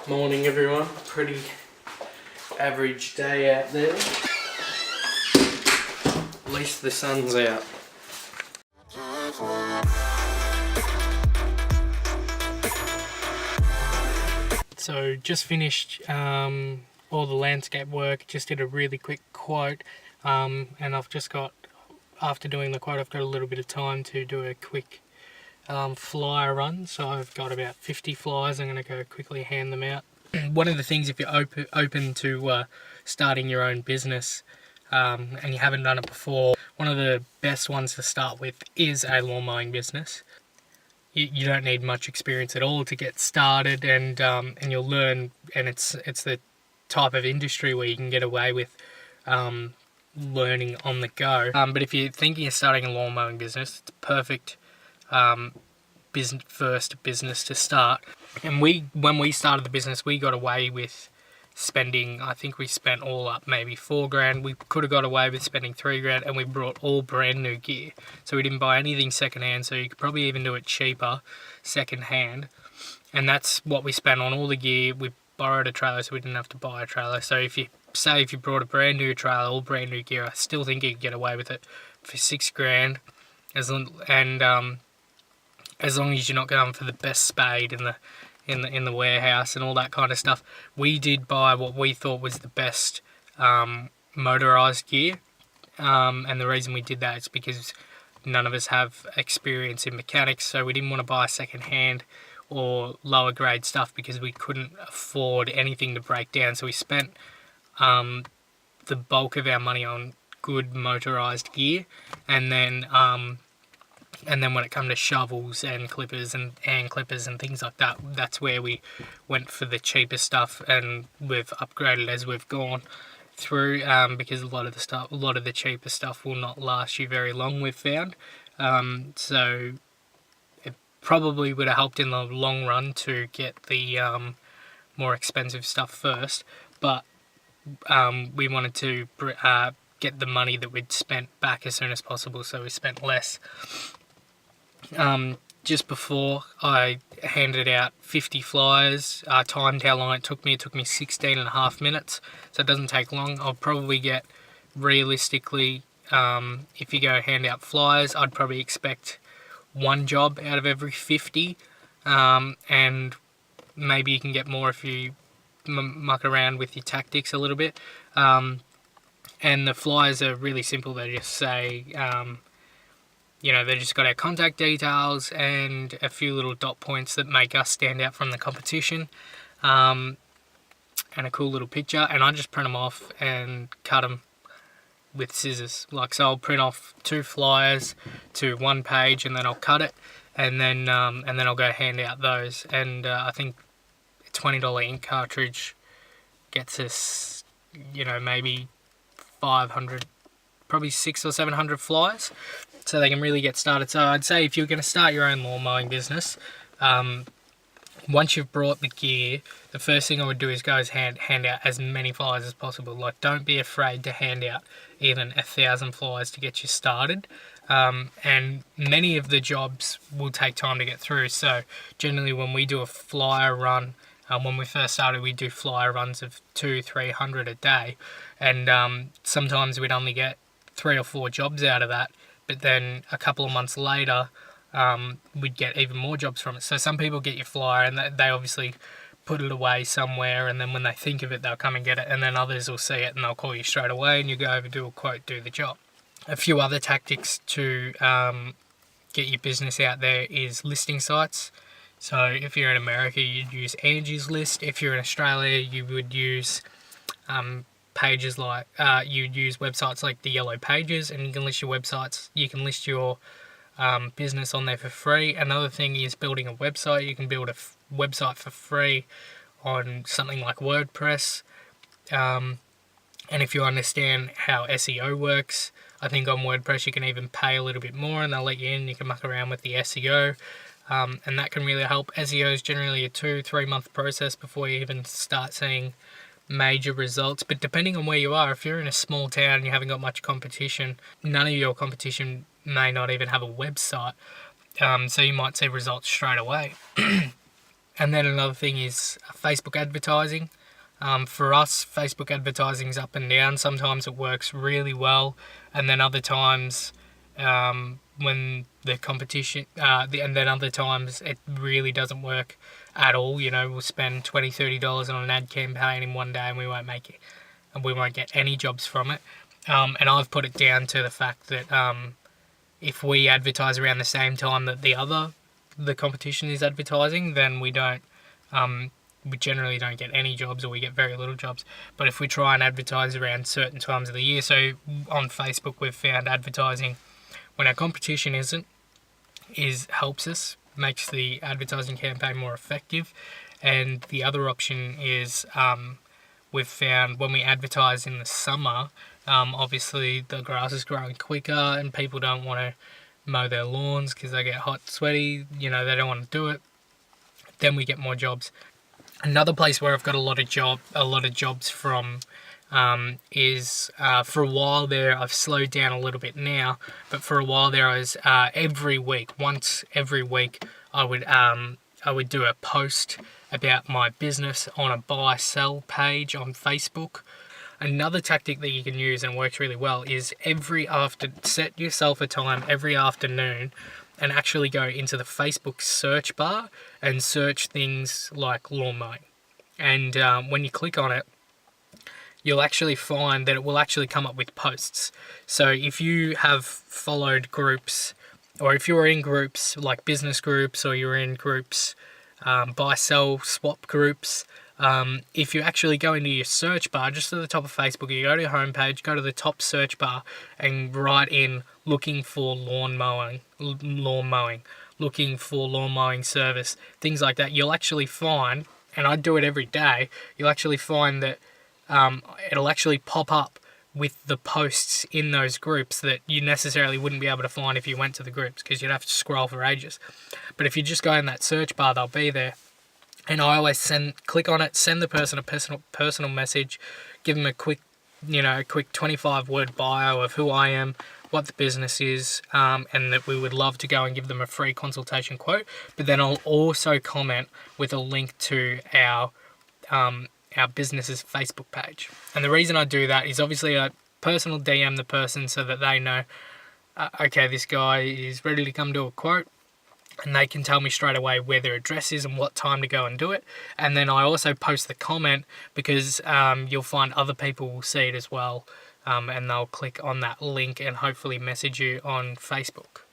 Morning everyone, pretty average day out there. At least the sun's out. So just finished all the landscape work, just did a really quick quote, and I've just got, after doing the quote, I've got a little bit of time to do a quick flyer run. So I've got about 50 flyers. I'm going to go quickly hand them out. One of the things, if you're open to starting your own business and you haven't done it before, one of the best ones to start with is a lawn mowing business. You don't need much experience at all to get started, and you'll learn, and it's the type of industry where you can get away with learning on the go. But if you're thinking of starting a lawn mowing business, it's a perfect first business to start. And when we started the business, we got away with spending, I think we spent all up maybe $4,000. We could have got away with spending $3,000, and we brought all brand new gear. So we didn't buy anything secondhand, so you could probably even do it cheaper secondhand. And that's what we spent on all the gear. We borrowed a trailer, so we didn't have to buy a trailer. So if you brought a brand new trailer, all brand new gear, I still think you could get away with it for $6,000. As long as you're not going for the best spade in the warehouse and all that kind of stuff. We did buy what we thought was the best motorized gear, and the reason we did that is because none of us have experience in mechanics, so we didn't want to buy second hand or lower grade stuff because we couldn't afford anything to break down. So we spent the bulk of our money on good motorized gear, and then when it come to shovels and clippers and hand clippers and things like that, that's where we went for the cheaper stuff, and we've upgraded as we've gone through, because a lot of the cheaper stuff will not last you very long, we've found. So it probably would have helped in the long run to get the more expensive stuff first, but we wanted to get the money that we'd spent back as soon as possible, so we spent less. Just before I handed out 50 flyers, timed how long it took me 16.5 minutes, so it doesn't take long. I'll probably get, realistically, if you go hand out flyers, I'd probably expect one job out of every 50, and maybe you can get more if you muck around with your tactics a little bit. And the flyers are really simple. They just say, they just got our contact details and a few little dot points that make us stand out from the competition, and a cool little picture. And I just print them off and cut them with scissors. So I'll print off 2 flyers to 1 page, and then I'll cut it, and then I'll go hand out those. And I think a $20 ink cartridge gets us, maybe 500, probably 600 or 700 flyers. So they can really get started. So I'd say if you're going to start your own lawn mowing business, once you've brought the gear, the first thing I would do is go hand out as many flyers as possible. Don't be afraid to hand out even 1,000 flyers to get you started. And many of the jobs will take time to get through. So generally when we do a flyer run, when we first started, we do flyer runs of 200-300 a day. And sometimes we'd only get 3 or 4 jobs out of that. But then a couple of months later, we'd get even more jobs from it. So some people get your flyer and they obviously put it away somewhere, and then when they think of it, they'll come and get it. And then others will see it and they'll call you straight away, and you go over, do a quote, do the job. A few other tactics to get your business out there is listing sites. So if you're in America, you'd use Angie's List. If you're in Australia, you would use pages like you'd use websites like the Yellow Pages, and you can list your websites. You can list your business on there for free. Another thing is building a website. You can build a website for free on something like WordPress. And if you understand how SEO works, I think on WordPress you can even pay a little bit more, and they'll let you in. You can muck around with the SEO. And that can really help. SEO is generally a 2-3 month process before you even start seeing major results. But depending on where you are, if you're in a small town and you haven't got much competition, none of your competition may not even have a website, so you might see results straight away. And then another thing is Facebook advertising. For us, Facebook advertising is up and down. Sometimes it works really well, and then other times, when the competition, and then other times it really doesn't work at all. You know, we'll spend $20-$30 on an ad campaign in one day, and we won't make it, and we won't get any jobs from it. And I've put it down to the fact that if we advertise around the same time that the competition is advertising, then we generally don't get any jobs, or we get very little jobs. But if we try and advertise around certain times of the year, so on Facebook we've found advertising when our competition helps us, makes the advertising campaign more effective. And the other option is we've found when we advertise in the summer, obviously the grass is growing quicker and people don't want to mow their lawns because they get hot, sweaty, they don't want to do it. Then we get more jobs. Another place where I've got a lot of jobs from is for a while there. I've slowed down a little bit now, but for a while there, I was once every week, I would do a post about my business on a buy-sell page on Facebook. Another tactic that you can use and works really well is set yourself a time every afternoon and actually go into the Facebook search bar and search things like lawn mowing. And when you click on it, you'll actually find that it will actually come up with posts. So if you have followed groups, or if you're in groups like business groups, or you're in groups, buy, sell, swap groups, if you actually go into your search bar, just at the top of Facebook, you go to your homepage, go to the top search bar and write in looking for lawn mowing, looking for lawn mowing service, things like that, you'll actually find, and I do it every day, you'll actually find that it'll actually pop up with the posts in those groups that you necessarily wouldn't be able to find if you went to the groups, because you'd have to scroll for ages. But if you just go in that search bar, they'll be there. And I always click on it, send the person a personal message, give them a quick 25-word bio of who I am, what the business is, and that we would love to go and give them a free consultation quote. But then I'll also comment with a link to our business's Facebook page. And the reason I do that is obviously I personal DM the person so that they know, okay, this guy is ready to come do a quote. And they can tell me straight away where their address is and what time to go and do it. And then I also post the comment because you'll find other people will see it as well, and they'll click on that link and hopefully message you on Facebook.